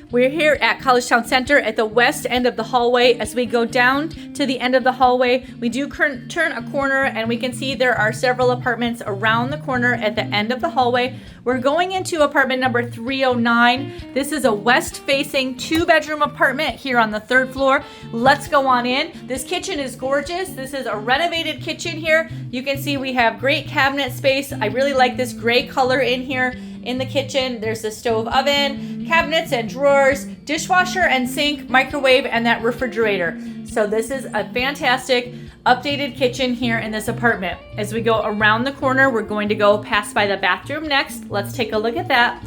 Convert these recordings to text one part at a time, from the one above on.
We're here at Collegetown Center at the west end of the hallway. As we go down to the end of the hallway, we do turn a corner and we can see there are several apartments around the corner at the end of the hallway. We're going into apartment number 309. This is a west-facing 2-bedroom apartment here on the 3rd floor. Let's go on in. This kitchen is gorgeous. This is a renovated kitchen here. You can see we have great cabinet space. I really like this gray color in here. In the kitchen, there's a stove oven, cabinets and drawers, dishwasher and sink, microwave, and that refrigerator. So this is a fantastic updated kitchen here in this apartment. As we go around the corner, we're going to go pass by the bathroom next. Let's take a look at that.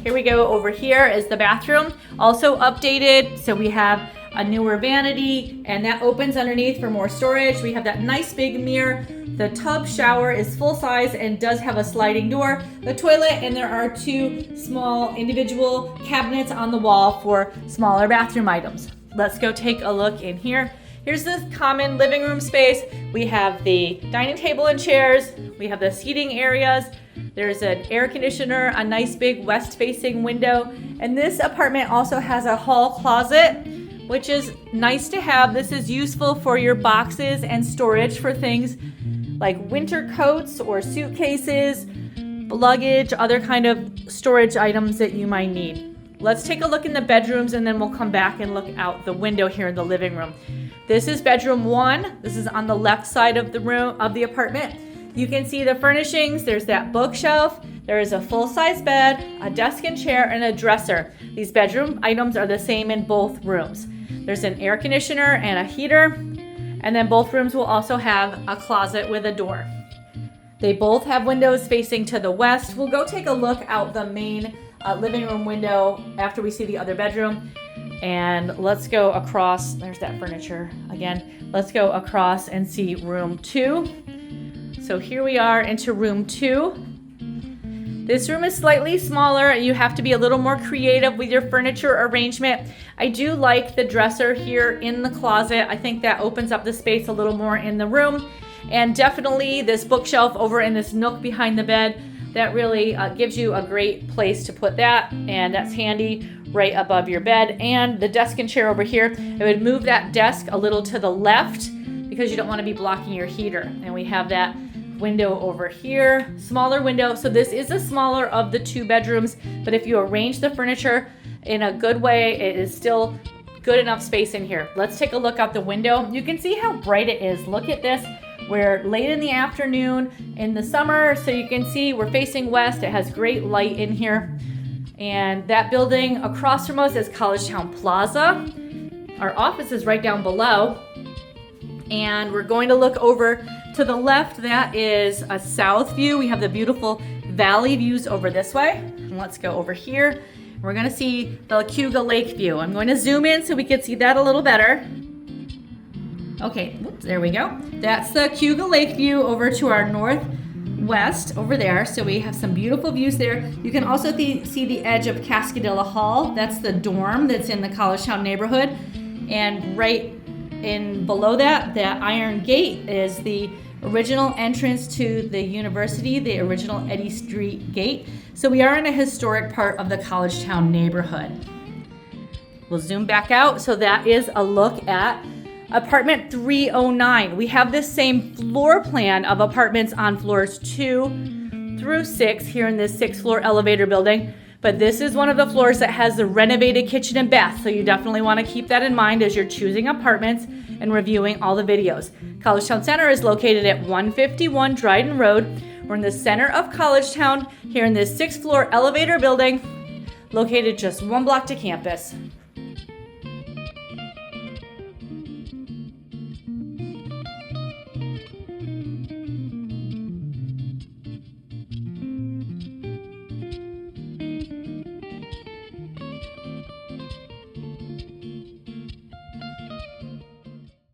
Here we go. Over here is the bathroom, also updated. So we have a newer vanity, and that opens underneath for more storage. We have that nice big mirror. The tub shower is full size and does have a sliding door. The toilet, and there are 2 small individual cabinets on the wall for smaller bathroom items. Let's go take a look in here. Here's the common living room space. We have the dining table and chairs. We have the seating areas. There's an air conditioner, a nice big west-facing window. And this apartment also has a hall closet, which is nice to have. This is useful for your boxes and storage for things like winter coats or suitcases, luggage, other kind of storage items that you might need. Let's take a look in the bedrooms and then we'll come back and look out the window here in the living room. This is bedroom 1. This is on the left side of the room of the apartment. You can see the furnishings. There's that bookshelf. There is a full-size bed, a desk and chair, and a dresser. These bedroom items are the same in both rooms. There's an air conditioner and a heater. And then both rooms will also have a closet with a door. They both have windows facing to the west. We'll go take a look out the main living room window after we see the other bedroom. And let's go across. There's that furniture again. Let's go across and see room 2. So here we are into room 2. This room is slightly smaller. You have to be a little more creative with your furniture arrangement. I do like the dresser here in the closet. I think that opens up the space a little more in the room. And definitely this bookshelf over in this nook behind the bed, that really gives you a great place to put that. And that's handy right above your bed. And the desk and chair over here, I would move that desk a little to the left because you don't want to be blocking your heater. And we have that window over here, smaller window. So this is the smaller of the 2 bedrooms, but if you arrange the furniture in a good way, it is still good enough space in here. Let's take a look out the window. You can see how bright it is. Look at this. We're late in the afternoon in the summer, so you can see we're facing west. It has great light in here. And that building across from us is Collegetown Plaza. Our office is right down below. And we're going to look over to the left. That is a south view. We have the beautiful valley views over this way. And let's go over here. We're going to see the Cayuga Lake view. I'm going to zoom in so we can see that a little better. Okay, whoops, there we go. That's the Cayuga Lake view over to our northwest over there. So we have some beautiful views there. You can also see the edge of Cascadilla Hall. That's the dorm that's in the Collegetown neighborhood. And right in below that iron gate is the original entrance to the university, the original Eddy Street gate. So we are in a historic part of the Collegetown neighborhood. We'll zoom back out. So that is a look at apartment 309. We have this same floor plan of apartments on floors 2 through 6 here in this 6th floor elevator building. But this is one of the floors that has the renovated kitchen and bath. So you definitely want to keep that in mind as you're choosing apartments and reviewing all the videos. Collegetown Center is located at 151 Dryden Road. We're in the center of Collegetown here in this 6th floor elevator building located just 1 block to campus.